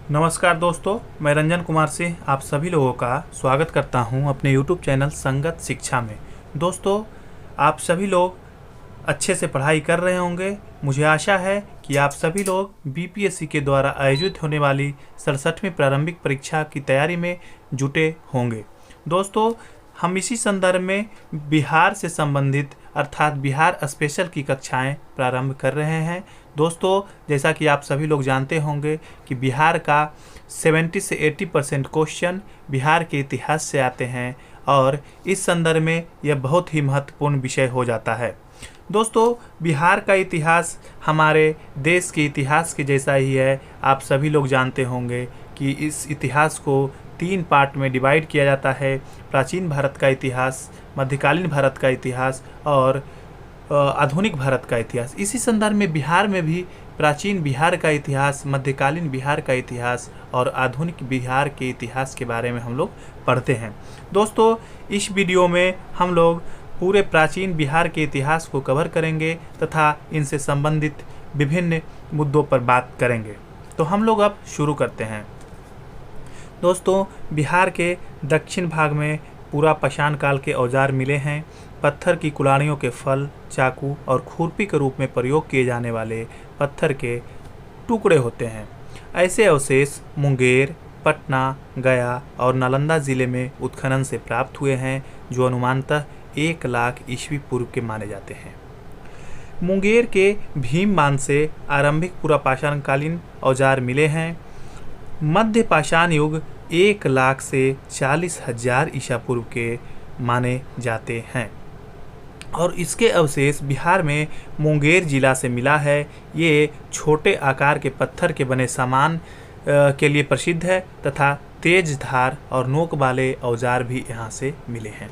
नमस्कार दोस्तों, मैं रंजन कुमार सिंह आप सभी लोगों का स्वागत करता हूं अपने YouTube चैनल संगत शिक्षा में। दोस्तों, आप सभी लोग अच्छे से पढ़ाई कर रहे होंगे। मुझे आशा है कि आप सभी लोग BPSC के द्वारा आयोजित होने वाली 67वीं प्रारंभिक परीक्षा की तैयारी में जुटे होंगे। दोस्तों, हम इसी संदर्भ में बिहार से संबंधित अर्थात बिहार स्पेशल की कक्षाएं प्रारंभ कर रहे हैं। दोस्तों, जैसा कि आप सभी लोग जानते होंगे कि बिहार का 70 से 80% क्वेश्चन बिहार के इतिहास से आते हैं और इस संदर्भ में यह बहुत ही महत्वपूर्ण विषय हो जाता है। दोस्तों, बिहार का इतिहास हमारे देश के इतिहास के जैसा ही है। आप सभी लोग जानते होंगे कि इस इतिहास को 3 पार्ट में डिवाइड किया जाता है: प्राचीन भारत का इतिहास, मध्यकालीन भारत का इतिहास और आधुनिक भारत का इतिहास। इसी संदर्भ में बिहार में भी प्राचीन बिहार का इतिहास, मध्यकालीन बिहार का इतिहास और आधुनिक बिहार के इतिहास के बारे में हम लोग पढ़ते हैं। दोस्तों, इस वीडियो में हम लोग पूरे प्राचीन बिहार के इतिहास को कवर करेंगे तथा इनसे संबंधित विभिन्न मुद्दों पर बात करेंगे। तो हम लोग अब शुरू करते हैं। दोस्तों, बिहार के दक्षिण भाग में पूरा पाषाण काल के औजार मिले हैं। पत्थर की कुल्हाड़ियों के फल, चाकू और खुरपी के रूप में प्रयोग किए जाने वाले पत्थर के टुकड़े होते हैं। ऐसे अवशेष मुंगेर, पटना, गया और नालंदा जिले में उत्खनन से प्राप्त हुए हैं, जो अनुमानतः 1 लाख ईस्वी पूर्व के माने जाते हैं। मुंगेर के भीम बांध से आरंभिक पूरा पाषाणकालीन औजार मिले हैं। मध्य पाषाण युग 1 लाख से 40,000 ईसा पूर्व के माने जाते हैं और इसके अवशेष बिहार में मुंगेर जिला से मिला है। ये छोटे आकार के पत्थर के बने सामान के लिए प्रसिद्ध है तथा तेज धार और नोक वाले औजार भी यहाँ से मिले हैं।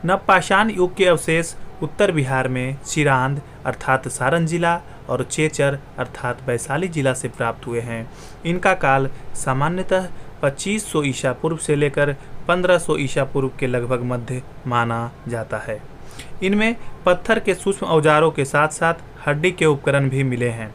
नवपाषाण युग के अवशेष उत्तर बिहार में चिरांद अर्थात सारण जिला और चेचर अर्थात वैशाली जिला से प्राप्त हुए हैं। इनका काल सामान्यतः 2500 ईसा पूर्व से लेकर 1500 ईसा पूर्व के लगभग मध्य माना जाता है। इनमें पत्थर के सूक्ष्म औजारों के साथ साथ हड्डी के उपकरण भी मिले हैं।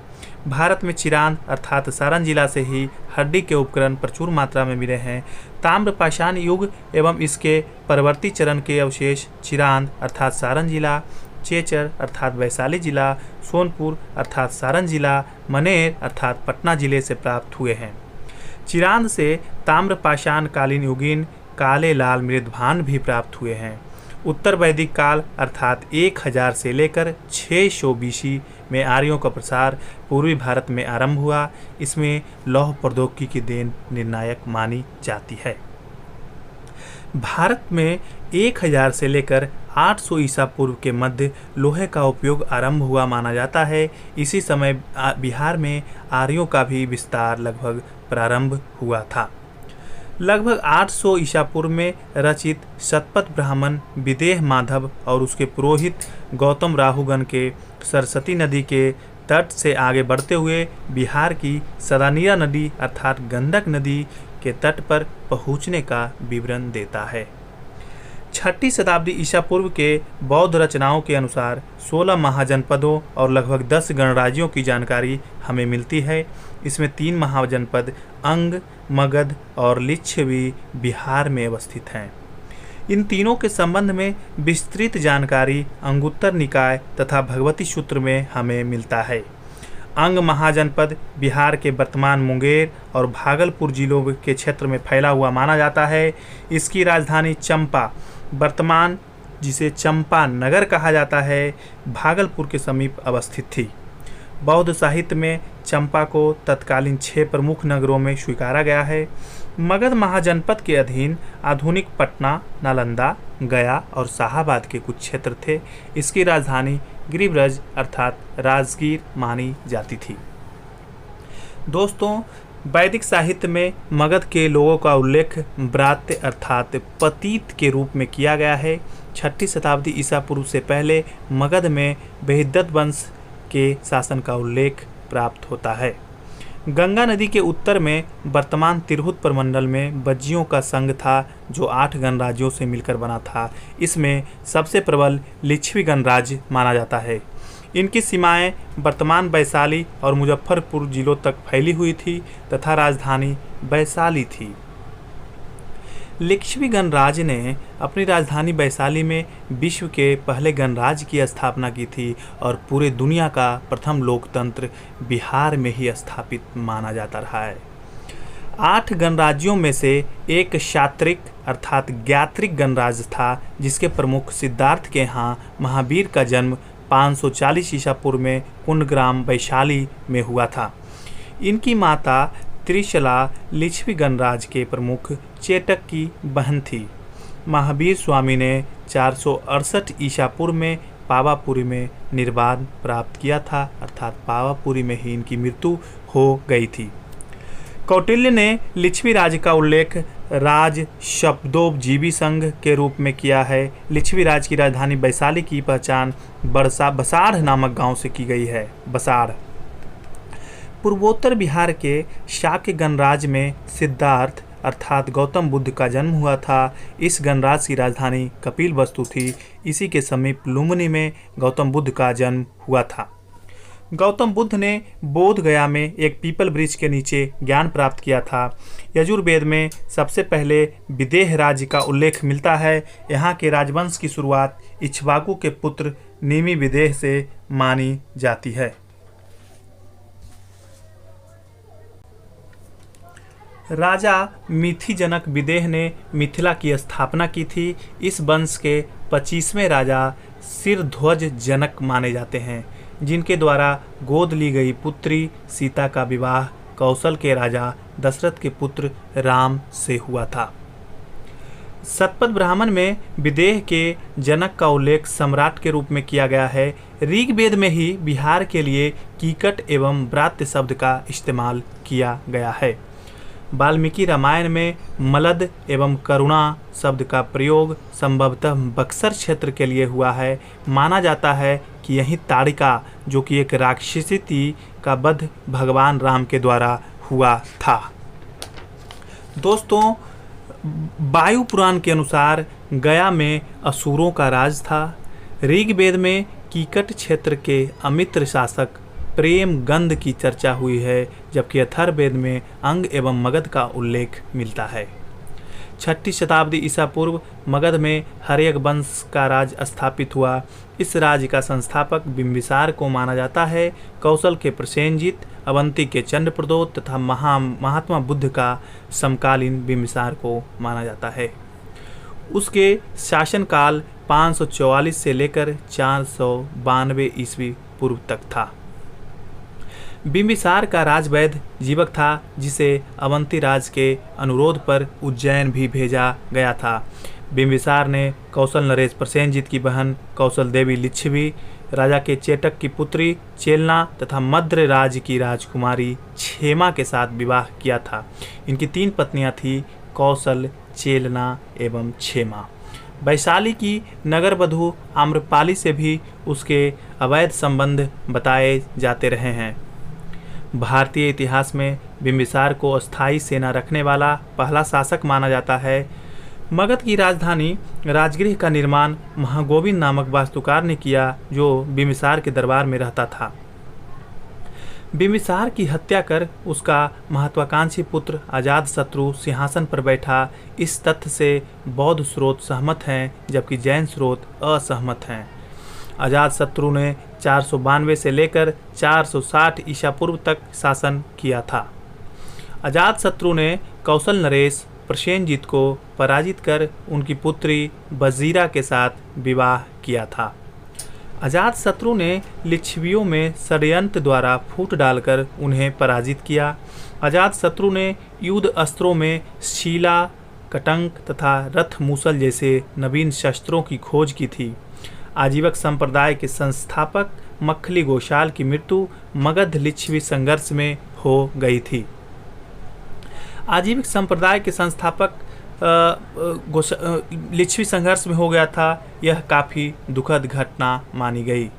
भारत में चिरांद अर्थात सारण जिला से ही हड्डी के उपकरण प्रचुर मात्रा में मिले हैं। ताम्रपाषाण युग एवं इसके परवर्ती चरण के अवशेष चिरांद अर्थात सारण जिला, चेचर अर्थात वैशाली जिला, सोनपुर अर्थात सारण जिला, मनेर अर्थात पटना जिले से प्राप्त हुए हैं। चिरांद से ताम्रपाषाण कालीन युगीन काले लाल मृदभांड भी प्राप्त हुए हैं। उत्तर वैदिक काल अर्थात 1000 से लेकर 600 BC में आर्यों का प्रसार पूर्वी भारत में आरंभ हुआ। इसमें लौह प्रौद्योगिकी की देन निर्णायक मानी जाती है। भारत में 1000 से लेकर 800 ईसा पूर्व के मध्य लोहे का उपयोग आरंभ हुआ माना जाता है। इसी समय बिहार में आर्यों का भी विस्तार लगभग प्रारंभ हुआ था। लगभग 800 ईसा पूर्व में रचित शतपथ ब्राह्मण विदेह माधव और उसके पुरोहित गौतम राहुगण के सरस्वती नदी के तट से आगे बढ़ते हुए बिहार की सदानीरा नदी अर्थात गंडक नदी के तट पर पहुंचने का विवरण देता है। 6ठी शताब्दी ईसा पूर्व के बौद्ध रचनाओं के अनुसार 16 महाजनपदों और लगभग 10 गणराज्यों की जानकारी हमें मिलती है। इसमें 3 महाजनपद अंग, मगध और लिच्छवी बिहार में अवस्थित हैं। इन तीनों के संबंध में विस्तृत जानकारी अंगुत्तर निकाय तथा भगवती सूत्र में हमें मिलता है। अंग महाजनपद बिहार के वर्तमान मुंगेर और भागलपुर जिलों के क्षेत्र में फैला हुआ माना जाता है। इसकी राजधानी चंपा, वर्तमान जिसे चंपा नगर कहा जाता है, भागलपुर के समीप अवस्थित थी। बौद्ध साहित्य में चंपा को तत्कालीन 6 प्रमुख नगरों में स्वीकारा गया है। मगध महाजनपद के अधीन आधुनिक पटना, नालंदा, गया और शाहाबाद के कुछ क्षेत्र थे। इसकी राजधानी गिरिब्रज अर्थात राजगीर मानी जाती थी। दोस्तों, वैदिक साहित्य में मगध के लोगों का उल्लेख ब्रात्य अर्थात पतित के रूप में किया गया है। 6ठी शताब्दी ईसा पूर्व से पहले मगध में बृहद्रथ वंश के शासन का उल्लेख प्राप्त होता है। गंगा नदी के उत्तर में वर्तमान तिरहुत प्रमंडल में बज्जियों का संघ था, जो 8 गणराज्यों से मिलकर बना था। इसमें सबसे प्रबल लिच्छवी गणराज्य माना जाता है। इनकी सीमाएं वर्तमान वैशाली और मुजफ्फरपुर जिलों तक फैली हुई थी तथा राजधानी वैशाली थी। लिच्छवी गणराज्य ने अपनी राजधानी वैशाली में विश्व के पहले गणराज्य की स्थापना की थी और पूरे दुनिया का प्रथम लोकतंत्र बिहार में ही स्थापित माना जाता रहा है। 8 गणराज्यों में से एक क्षात्रिक अर्थात ज्ञात्रिक गणराज्य था, जिसके प्रमुख सिद्धार्थ के यहाँ महावीर का जन्म 540 ईसा पूर्व में कुंडग्राम वैशाली में हुआ था। इनकी माता त्रिशला लिच्छवी गणराज्य के प्रमुख चेटक की बहन थी। महावीर स्वामी ने 468 ईसा पूर्व में पावापुरी में निर्वाण प्राप्त किया था, अर्थात पावापुरी में ही इनकी मृत्यु हो गई थी। कौटिल्य ने लिच्छवी राज्य का उल्लेख राज शब्दोपजीवी संघ के रूप में किया है। लिच्छवी राज्य की राजधानी वैशाली की पहचान बसाढ़ नामक गांव से की गई है। बसाढ़ पूर्वोत्तर बिहार के शाक्य गणराज्य में सिद्धार्थ अर्थात गौतम बुद्ध का जन्म हुआ था। इस गणराज्य की राजधानी कपिलवस्तु थी। इसी के समीप लुम्बिनी में गौतम बुद्ध का जन्म हुआ था। गौतम बुद्ध ने बोध गया में एक पीपल वृक्ष के नीचे ज्ञान प्राप्त किया था। यजुर्वेद में सबसे पहले विदेह राज्य का उल्लेख मिलता है। यहाँ के राजवंश की शुरुआत इक्ष्वाकु के पुत्र निमि विदेह से मानी जाती है। राजा मिथिजनक विदेह ने मिथिला की स्थापना की थी। इस वंश के 25वें राजा सिरध्वज जनक माने जाते हैं, जिनके द्वारा गोद ली गई पुत्री सीता का विवाह कौशल के राजा दशरथ के पुत्र राम से हुआ था। शतपथ ब्राह्मण में विदेह के जनक का उल्लेख सम्राट के रूप में किया गया है। ऋग्वेद में ही बिहार के लिए कीकट एवं व्रात्य शब्द का इस्तेमाल किया गया है। वाल्मीकि रामायण में मलद एवं करुणा शब्द का प्रयोग संभवतः बक्सर क्षेत्र के लिए हुआ है। माना जाता है कि यही ताड़िका, जो कि एक राक्षसी थी, का वध भगवान राम के द्वारा हुआ था। दोस्तों, वायु पुराण के अनुसार गया में असुरों का राज था। ऋग्वेद में कीकट क्षेत्र के अमित्र शासक प्रेम गंध की चर्चा हुई है, जबकि अथर्ववेद में अंग एवं मगध का उल्लेख मिलता है। 6ठी शताब्दी ईसा पूर्व मगध में हर्यक वंश का राज स्थापित हुआ। इस राज्य का संस्थापक बिंबिसार को माना जाता है। कौशल के प्रसेनजित, अवंती के चंद्रप्रदोत तथा महात्मा बुद्ध का समकालीन बिंबिसार को माना जाता है। उसके शासनकाल 544 से लेकर 492 ईस्वी पूर्व तक था। बिंबिसार का राजवैद्य जीवक था, जिसे अवंती राज के अनुरोध पर उज्जैन भी भेजा गया था। बिंबिसार ने कौशल नरेश प्रसेनजित की बहन कौशल देवी लिच्छवी, राजा के चेटक की पुत्री चेलना तथा मद्र राज्य की राजकुमारी क्षेमा के साथ विवाह किया था। इनकी 3 पत्नियां थीं, कौशल, चेलना एवं क्षेमा। वैशाली की नगर वधू आम्रपाली से भी उसके अवैध संबंध बताए जाते रहे हैं। भारतीय इतिहास में बिंबिसार को अस्थायी सेना रखने वाला पहला शासक माना जाता है। मगध की राजधानी राजगृह का निर्माण महागोविंद नामक वास्तुकार ने किया, जो बिंबिसार के दरबार में रहता था। बिंबिसार की हत्या कर उसका महत्वाकांक्षी पुत्र अजातशत्रु सिंहासन पर बैठा। इस तथ्य से बौद्ध स्रोत सहमत हैं, जबकि जैन स्रोत असहमत हैं। अजातशत्रु ने 492 से लेकर 460 ईसा पूर्व तक शासन किया था। अजातशत्रु ने कौशल नरेश प्रसेनजित को पराजित कर उनकी पुत्री वजीरा के साथ विवाह किया था। अजातशत्रु ने लिच्छवियों में षड्यंत्र द्वारा फूट डालकर उन्हें पराजित किया। अजातशत्रु ने युद्ध अस्त्रों में शीला, कटंक तथा रथ मूसल जैसे नवीन शस्त्रों की खोज की थी। आजीवक संप्रदाय के संस्थापक मखली गोशाल की मृत्यु मगध लिच्छवी संघर्ष में हो गई थी। आजीवक संप्रदाय के संस्थापक लिच्छवी संघर्ष में हो गया था। यह काफ़ी दुखद घटना मानी गई।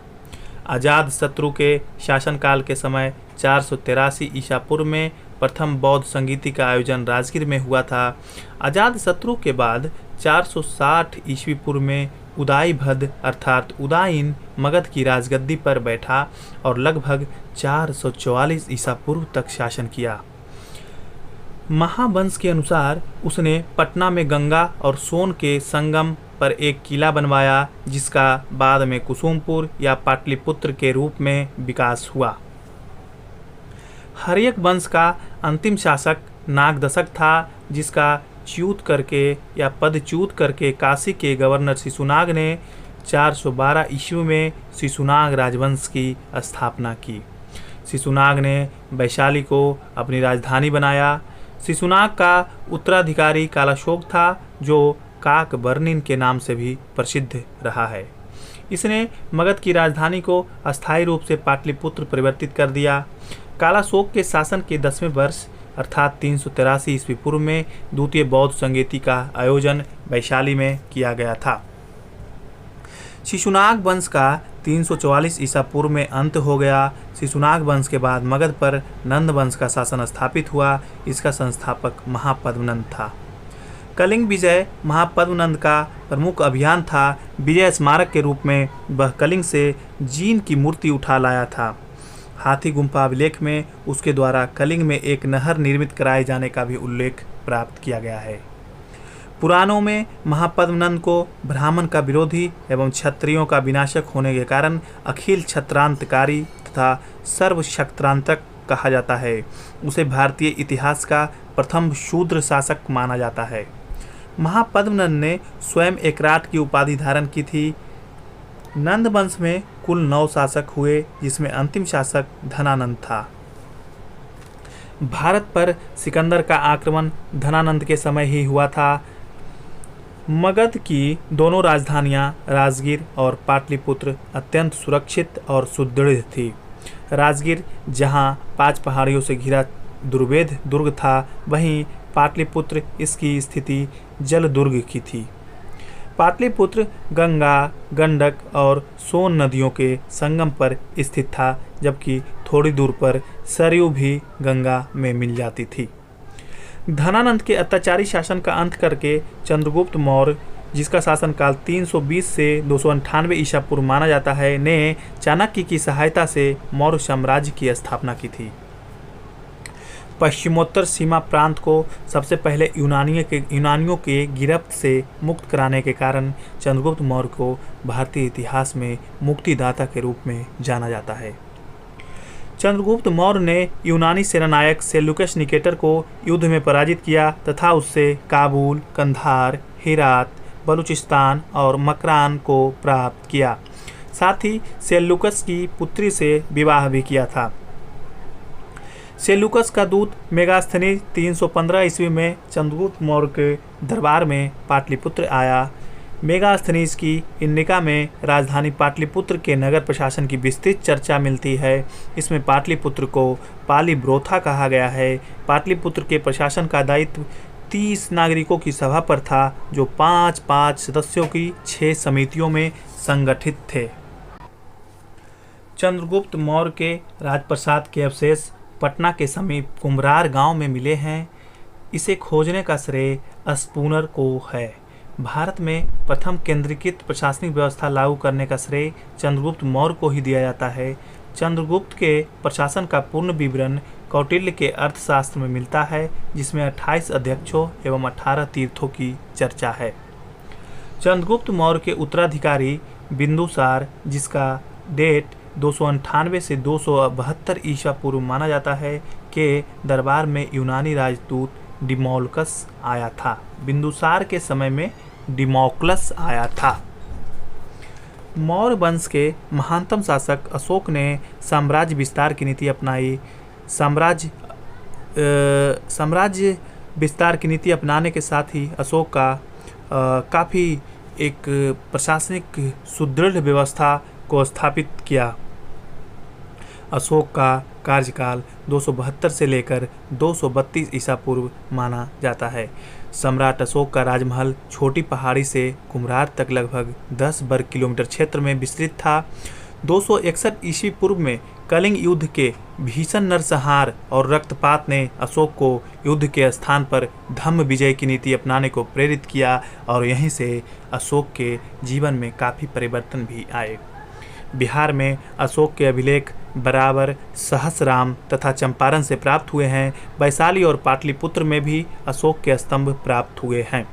अजातशत्रु के शासनकाल के समय 483 ईसा पूर्व में प्रथम बौद्ध संगीति का आयोजन राजगीर में हुआ था। अजातशत्रु के बाद 460 ईस्वी पूर्व में उदाईभद्र अर्थात उदायीन मगध की राजगद्दी पर बैठा और लगभग 444 ईसा पूर्व तक शासन किया। महावंश के अनुसार उसने पटना में गंगा और सोन के संगम पर एक किला बनवाया, जिसका बाद में कुसुमपुर या पाटलिपुत्र के रूप में विकास हुआ। हर्यक वंश का अंतिम शासक नागदशक था, जिसका च्यूत करके या पदच्युत करके काशी के गवर्नर शिशुनाग ने 412 ईस्वी में शिशुनाग राजवंश की स्थापना की। शिशुनाग ने वैशाली को अपनी राजधानी बनाया। शिशुनाग का उत्तराधिकारी कालाशोक था, जो काकबर्निन के नाम से भी प्रसिद्ध रहा है। इसने मगध की राजधानी को अस्थायी रूप से पाटलिपुत्र परिवर्तित कर दिया। कालाशोक के शासन के 10वें वर्ष अर्थात 383 ईस्वी पूर्व में द्वितीय बौद्ध संगीति का आयोजन वैशाली में किया गया था। शिशुनाग वंश का 344 ईसा पूर्व में अंत हो गया। शिशुनाग वंश के बाद मगध पर नंद वंश का शासन स्थापित हुआ। इसका संस्थापक महापद्मनंद था। कलिंग विजय महापद्मनंद का प्रमुख अभियान था। विजय स्मारक के रूप में वह कलिंग से जीन की मूर्ति उठा लाया था। हाथी गुम्फा अभिलेख में उसके द्वारा कलिंग में एक नहर निर्मित कराए जाने का भी उल्लेख प्राप्त किया गया है। पुराणों में महापद्मनंद को ब्राह्मण का विरोधी एवं क्षत्रियों का विनाशक होने के कारण अखिल क्षत्रांतकारी तथा सर्वक्षत्रांतक कहा जाता है। उसे भारतीय इतिहास का प्रथम शूद्र शासक माना जाता है। महापद्मनंद ने स्वयं एकराट की उपाधि धारण की थी। नंद वंश में कुल 9 शासक हुए, जिसमें अंतिम शासक धनानंद था। भारत पर सिकंदर का आक्रमण धनानंद के समय ही हुआ था। मगध की दोनों राजधानियां राजगीर और पाटलिपुत्र अत्यंत सुरक्षित और सुदृढ़ थी। राजगीर जहां 5 पहाड़ियों से घिरा दुर्भेद दुर्ग था, वहीं पाटलिपुत्र इसकी स्थिति जल दुर्ग की थी। पाटलिपुत्र गंगा, गंडक और सोन नदियों के संगम पर स्थित था, जबकि थोड़ी दूर पर सरयू भी गंगा में मिल जाती थी। धनानंद के अत्याचारी शासन का अंत करके चंद्रगुप्त मौर्य, जिसका शासनकाल 320 से 298 ईसा पूर्व माना जाता है, ने चाणक्य की सहायता से मौर्य साम्राज्य की स्थापना की थी। पश्चिमोत्तर सीमा प्रांत को सबसे पहले यूनानियों के गिरफ्त से मुक्त कराने के कारण चंद्रगुप्त मौर्य को भारतीय इतिहास में मुक्तिदाता के रूप में जाना जाता है। चंद्रगुप्त मौर्य ने यूनानी सेनानायक सेल्यूकस निकेटर को युद्ध में पराजित किया तथा उससे काबुल, कंधार, हेरात, बलूचिस्तान और मकरान को प्राप्त किया। साथ ही सेल्यूकस की पुत्री से विवाह भी किया था। सेल्यूकस का दूत मेगास्थनीज 315 ईस्वी में चंद्रगुप्त मौर्य के दरबार में पाटलिपुत्र आया। मेगास्थनीज की इंडिका में राजधानी पाटलिपुत्र के नगर प्रशासन की विस्तृत चर्चा मिलती है। इसमें पाटलिपुत्र को पालीब्रोथा कहा गया है। पाटलिपुत्र के प्रशासन का दायित्व 30 नागरिकों की सभा पर था, जो 5-5 सदस्यों की 6 समितियों में संगठित थे। चंद्रगुप्त मौर्य के राजप्रसाद के अवशेष पटना के समीप कुम्हरार गांव में मिले हैं। इसे खोजने का श्रेय स्पूनर को है। भारत में प्रथम केंद्रीकृत प्रशासनिक व्यवस्था लागू करने का श्रेय चंद्रगुप्त मौर्य को ही दिया जाता है। चंद्रगुप्त के प्रशासन का पूर्ण विवरण कौटिल्य के अर्थशास्त्र में मिलता है, जिसमें 28 अध्यक्षों एवं 18 तीर्थों की चर्चा है। चंद्रगुप्त मौर्य के उत्तराधिकारी बिंदुसार, जिसका डेट 298 से 272 ईसा पूर्व माना जाता है, के दरबार में यूनानी राजदूत डिमोक्लस आया था। बिंदुसार के समय में डिमोक्लस आया था। मौर्य वंश के महानतम शासक अशोक ने साम्राज्य विस्तार की नीति अपनाई। साम्राज्य विस्तार की नीति अपनाने के साथ ही अशोक का काफ़ी एक प्रशासनिक सुदृढ़ व्यवस्था को स्थापित किया। अशोक का कार्यकाल 272 से लेकर 232 ईसा पूर्व माना जाता है। सम्राट अशोक का राजमहल छोटी पहाड़ी से कुम्हरार तक लगभग 10 वर्ग किलोमीटर क्षेत्र में विस्तृत था। 261 ईस्वी पूर्व में कलिंग युद्ध के भीषण नरसंहार और रक्तपात ने अशोक को युद्ध के स्थान पर धम्म विजय की नीति अपनाने को प्रेरित किया और यहीं से अशोक के जीवन में काफ़ी परिवर्तन भी आए। बिहार में अशोक के अभिलेख बराबर सहस्राम तथा चंपारण से प्राप्त हुए हैं। वैशाली और पाटलिपुत्र में भी अशोक के स्तंभ प्राप्त हुए हैं,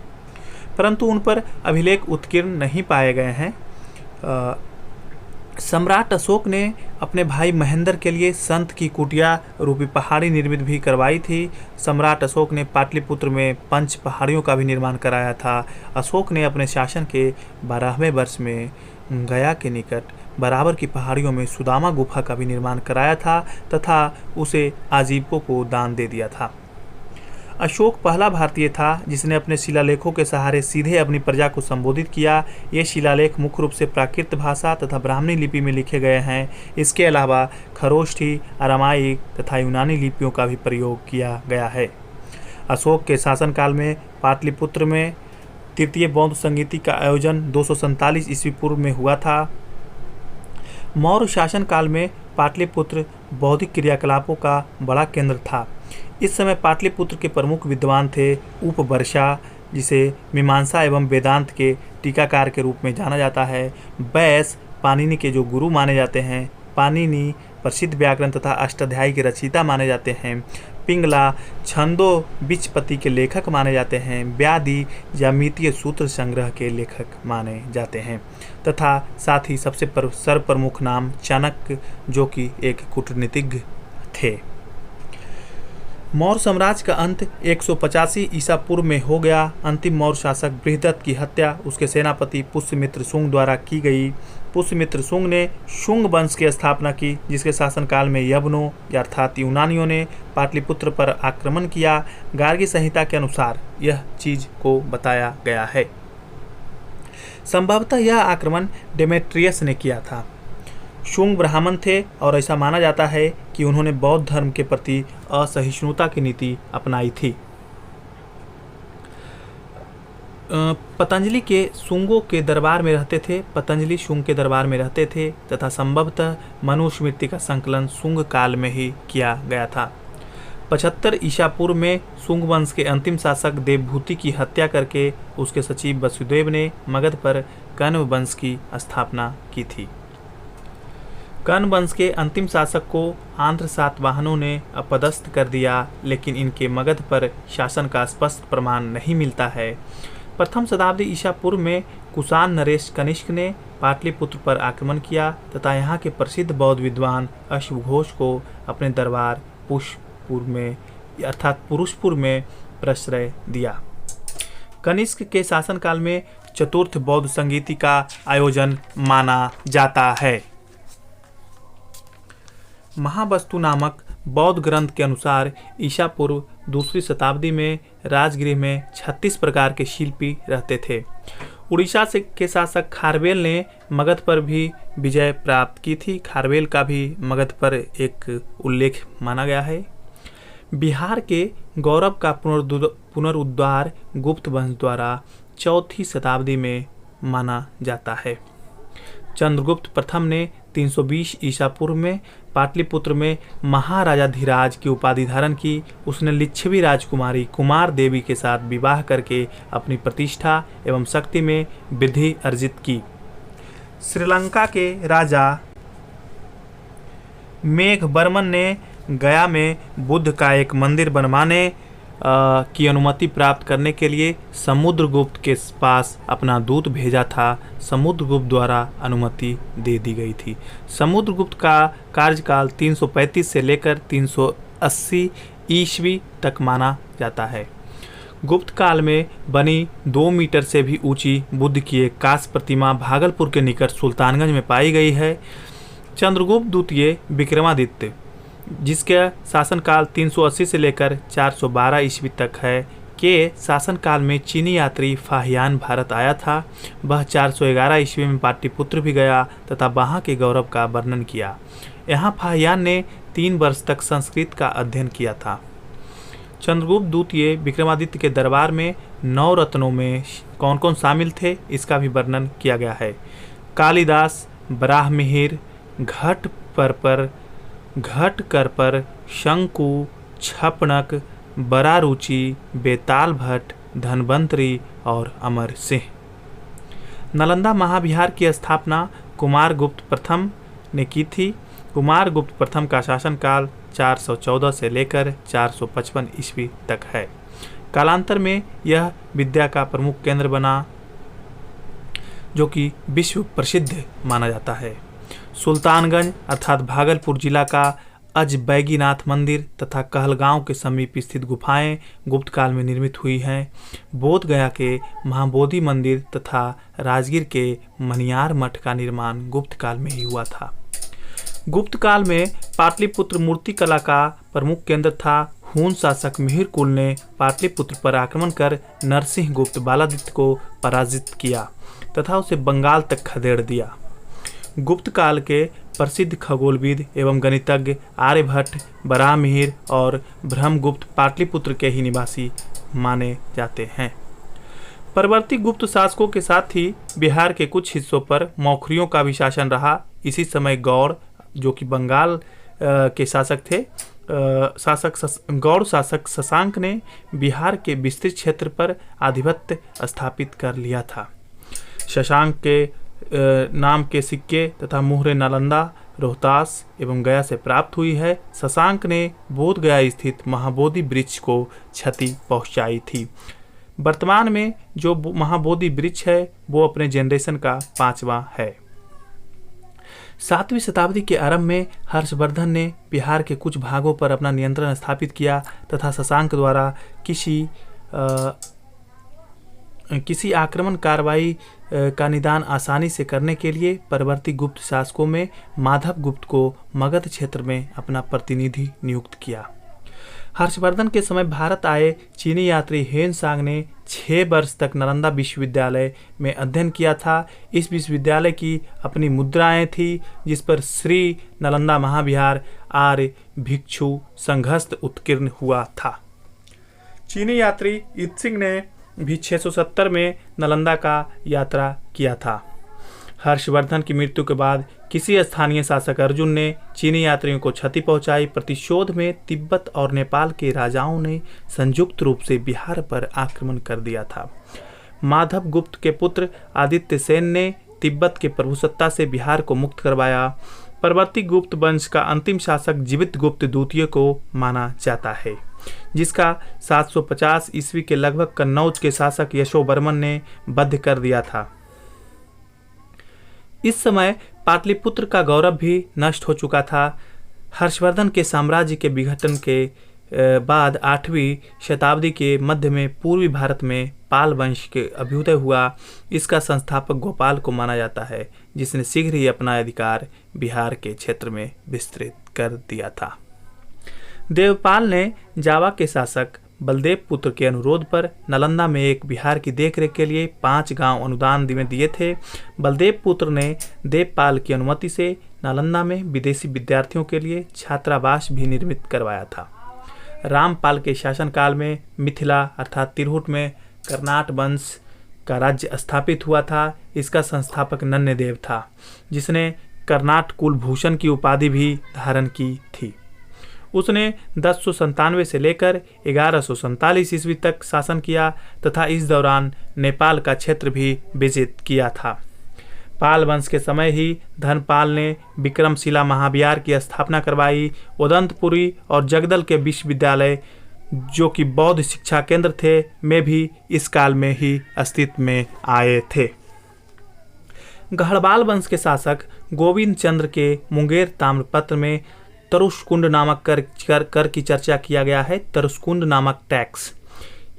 परंतु उन पर अभिलेख उत्कीर्ण नहीं पाए गए हैं। सम्राट अशोक ने अपने भाई महेंद्र के लिए संत की कुटिया रूपी पहाड़ी निर्मित भी करवाई थी। सम्राट अशोक ने पाटलिपुत्र में पंच पहाड़ियों का भी निर्माण कराया था। अशोक ने अपने शासन के 12वें वर्ष में गया के निकट बराबर की पहाड़ियों में सुदामा गुफा का भी निर्माण कराया था तथा उसे आजीवकों को दान दे दिया था। अशोक पहला भारतीय था जिसने अपने शिलालेखों के सहारे सीधे अपनी प्रजा को संबोधित किया। ये शिलालेख मुख्य रूप से प्राकृत भाषा तथा ब्राह्मणी लिपि में लिखे गए हैं। इसके अलावा खरोष्ठी, अरामाइक तथा यूनानी लिपियों का भी प्रयोग किया गया है। अशोक के शासनकाल में पाटलिपुत्र में तृतीय बौद्ध संगीति का आयोजन 247 ईस्वी पूर्व में हुआ था। मौर्य शासनकाल में पाटलिपुत्र बौद्धिक क्रियाकलापों का बड़ा केंद्र था। इस समय पाटलिपुत्र के प्रमुख विद्वान थे उपवर्षा, जिसे मीमांसा एवं वेदांत के टीकाकार के रूप में जाना जाता है। बैस पाणिनि के जो गुरु माने जाते हैं। पाणिनि प्रसिद्ध व्याकरण तथा अष्टाध्यायी के रचयिता माने जाते हैं। पिंगला छंदो बिचपति के लेखक माने जाते हैं। व्याधि ज्यामितीय सूत्र संग्रह के लेखक माने जाते हैं तथा साथ ही सबसे सर्वप्रमुख नाम चाणक्य, जो कि एक कूटनीतिज्ञ थे। मौर्य साम्राज्य का अंत 185 ईसा पूर्व में हो गया। अंतिम मौर्य शासक बृहदत्त की हत्या उसके सेनापति पुष्यमित्र शुंग द्वारा की गई। पुष्यमित्र शुंग ने शुंग वंश की स्थापना की, जिसके शासनकाल में यवनों अर्थात यूनानियों ने पाटलिपुत्र पर आक्रमण किया। गार्गी संहिता के अनुसार यह चीज को बताया गया है। संभवतः यह आक्रमण डेमेट्रियस ने किया था। शुंग ब्राह्मण थे और ऐसा माना जाता है कि उन्होंने बौद्ध धर्म के प्रति असहिष्णुता की नीति अपनाई थी। पतंजलि के शुंगों के दरबार में रहते थे। पतंजलि शुंग के दरबार में रहते थे तथा संभवतः मनुस्मृति का संकलन शुंग काल में ही किया गया था। 75 ईसा पूर्व में शुंग वंश के अंतिम शासक देवभूति की हत्या करके उसके सचिव वसुदेव ने मगध पर कण्व वंश की स्थापना की थी। कण्व वंश के अंतिम शासक को आंध्र सातवाहनों ने अपदस्थ कर दिया, लेकिन इनके मगध पर शासन का स्पष्ट प्रमाण नहीं मिलता है। प्रथम शताब्दी ईसा पूर्व में कुषाण नरेश कनिष्क ने पाटलिपुत्र पर आक्रमण किया तथा यहाँ के प्रसिद्ध बौद्ध विद्वान अश्वघोष को अपने दरबार पुरुषपुर में प्रश्रय दिया। कनिष्क के शासनकाल में चतुर्थ बौद्ध संगीति का आयोजन माना जाता है। महावस्तु नामक बौद्ध ग्रंथ के अनुसार ईसा पूर्व दूसरी शताब्दी में राजगृह में 36 प्रकार के शिल्पी रहते थे। उड़ीसा से के शासक खारवेल ने मगध पर भी विजय प्राप्त की थी। खारवेल का भी मगध पर एक उल्लेख माना गया है। बिहार के गौरव का पुनरुद्धार गुप्त वंश द्वारा चौथी शताब्दी में माना जाता है। चंद्रगुप्त प्रथम ने 320 ईसा पूर्व में पाटलिपुत्र में महाराजाधिराज की उपाधि धारण की। उसने लिच्छवी राजकुमारी कुमार देवी के साथ विवाह करके अपनी प्रतिष्ठा एवं शक्ति में वृद्धि अर्जित की। श्रीलंका के राजा मेघवर्मन ने गया में बुद्ध का एक मंदिर बनवाने की अनुमति प्राप्त करने के लिए समुद्रगुप्त के पास अपना दूत भेजा था। समुद्रगुप्त द्वारा अनुमति दे दी गई थी। समुद्रगुप्त का कार्यकाल 335 से लेकर 380 ईस्वी तक माना जाता है। गुप्त काल में बनी 2 मीटर से भी ऊंची बुद्ध की एक कांस्य प्रतिमा भागलपुर के निकट सुल्तानगंज में पाई गई है। चंद्रगुप्त द्वितीय विक्रमादित्य, जिसका शासनकाल 380 से लेकर 412 ईस्वी तक है, के शासनकाल में चीनी यात्री फाहियान भारत आया था। वह 411 ईस्वी में पाटलिपुत्र भी गया तथा वहाँ के गौरव का वर्णन किया। यहाँ फाहियान ने 3 वर्ष तक संस्कृत का अध्ययन किया था। चंद्रगुप्त द्वितीय विक्रमादित्य के दरबार में 9 रत्नों में कौन कौन शामिल थे, इसका भी वर्णन किया गया है। कालिदास, बराहमिहिर, घट पर घट कर पर, शंकु, छपणक, बरारुचि, बेताल भट्ट, धनवंतरी और अमर सिंह। नालंदा महाविहार की स्थापना कुमारगुप्त प्रथम ने की थी। कुमारगुप्त प्रथम का शासनकाल 414 से लेकर 455 ईस्वी तक है। कालांतर में यह विद्या का प्रमुख केंद्र बना, जो कि विश्व प्रसिद्ध माना जाता है। सुल्तानगंज अर्थात भागलपुर जिला का अजबैगीनाथ मंदिर तथा कहलगांव के समीप स्थित गुफाएं गुप्त काल में निर्मित हुई हैं। बोध गया के महाबोधि मंदिर तथा राजगीर के मनियार मठ का निर्माण गुप्त काल में ही हुआ था। गुप्त काल में पाटलिपुत्र मूर्ति कला का प्रमुख केंद्र था। हून शासक मिहिर कुल ने पाटलिपुत्र पर आक्रमण कर नरसिंह गुप्त बालादित्य को पराजित किया तथा उसे बंगाल तक खदेड़ दिया। गुप्त काल के प्रसिद्ध खगोलविद एवं गणितज्ञ आर्यभट्ट, बराहमिहिर और ब्रह्मगुप्त पाटलिपुत्र के ही निवासी माने जाते हैं। परवर्ती गुप्त शासकों के साथ ही बिहार के कुछ हिस्सों पर मौखरियों का भी शासन रहा। इसी समय गौड़, जो कि बंगाल के शासक थे, गौड़ शासक शशांक ने बिहार के विस्तृत क्षेत्र पर आधिपत्य स्थापित कर लिया था। शशांक के नाम के सिक्के तथा मुहरें नालंदा, रोहतास एवं गया से प्राप्त हुई है। शशांक ने बोध गया स्थित महाबोधि वृक्ष को क्षति पहुंचाई थी। वर्तमान में जो महाबोधि वृक्ष है वो अपने जनरेशन का 5वां है। 7वीं शताब्दी के आरंभ में हर्षवर्धन ने बिहार के कुछ भागों पर अपना नियंत्रण स्थापित किया तथा शशांक द्वारा किसी आक्रमण कार्रवाई का निदान आसानी से करने के लिए परवर्ती गुप्त शासकों में माधव गुप्त को मगध क्षेत्र में अपना प्रतिनिधि नियुक्त किया। हर्षवर्धन के समय भारत आए चीनी यात्री हेनसांग ने 6 वर्ष तक नालंदा विश्वविद्यालय में अध्ययन किया था। इस विश्वविद्यालय की अपनी मुद्राएं थी, जिस पर श्री नालंदा महाविहार आर्य भिक्षु संघस्थ उत्कीर्ण हुआ था। चीनी यात्री इत्सिंग ने भी 670 में नालंदा का यात्रा किया था। हर्षवर्धन की मृत्यु के बाद किसी स्थानीय शासक अर्जुन ने चीनी यात्रियों को क्षति पहुंचाई। प्रतिशोध में तिब्बत और नेपाल के राजाओं ने संयुक्त रूप से बिहार पर आक्रमण कर दिया था। माधव गुप्त के पुत्र आदित्य सेन ने तिब्बत के प्रभुसत्ता से बिहार को मुक्त करवाया। परवर्ती गुप्त वंश का अंतिम शासक जीवित गुप्त द्वितीय को माना जाता है, जिसका 750 ईस्वी के लगभग कन्नौज के शासक यशोवर्मन ने वध कर दिया था। इस समय पाटलिपुत्र का गौरव भी नष्ट हो चुका था। हर्षवर्धन के साम्राज्य के विघटन के बाद 8वीं शताब्दी के मध्य में पूर्वी भारत में पाल वंश के अभ्युदय हुआ। इसका संस्थापक गोपाल को माना जाता है, जिसने शीघ्र ही अपना अधिकार बिहार के क्षेत्र में विस्तृत कर दिया था। देवपाल ने जावा के शासक बलदेव पुत्र के अनुरोध पर नालंदा में एक विहार की देखरेख के लिए 5 गांव अनुदान में दिए थे। बलदेव पुत्र ने देवपाल की अनुमति से नालंदा में विदेशी विद्यार्थियों के लिए छात्रावास भी निर्मित करवाया था। रामपाल के शासनकाल में मिथिला अर्थात तिरहुट में कर्नाट वंश का राज्य स्थापित हुआ था। इसका संस्थापक नन्यदेव था, जिसने कर्नाट कुलभूषण की उपाधि भी धारण की थी। उसने 1097 से लेकर 1147 ईस्वी तक शासन किया तथा इस दौरान नेपाल का क्षेत्र भी विजित किया था। पाल वंश के समय ही धनपाल ने विक्रमशिला महाविहार की स्थापना करवाई। उदंतपुरी और जगदल के विश्वविद्यालय, जो कि बौद्ध शिक्षा केंद्र थे, में भी इस काल में ही अस्तित्व में आए थे। गढ़वाल वंश के शासक गोविंद चंद्र के मुंगेर ताम्रपत्र में तरुष्कुंड नामक कर की चर्चा किया गया है। तरुष्कुंड नामक टैक्स,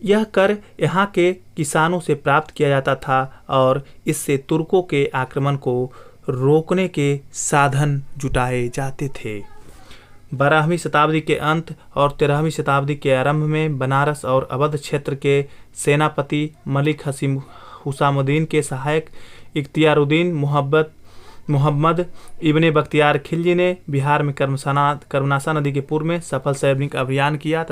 यह कर यहाँ के किसानों से प्राप्त किया जाता था और इससे तुर्कों के आक्रमण को रोकने के साधन जुटाए जाते थे। 12वीं शताब्दी के अंत और 13वीं शताब्दी के आरंभ में बनारस और अवध क्षेत्र के सेनापति मलिक हुसामुद्दीन के सहायक इख्तियारुद्दीन मुहम्मद इब्ने बख्तियार खिलजी ने बिहार में कर्मनासा नदी के पूर्व में सफल सैनिक अभियान किया।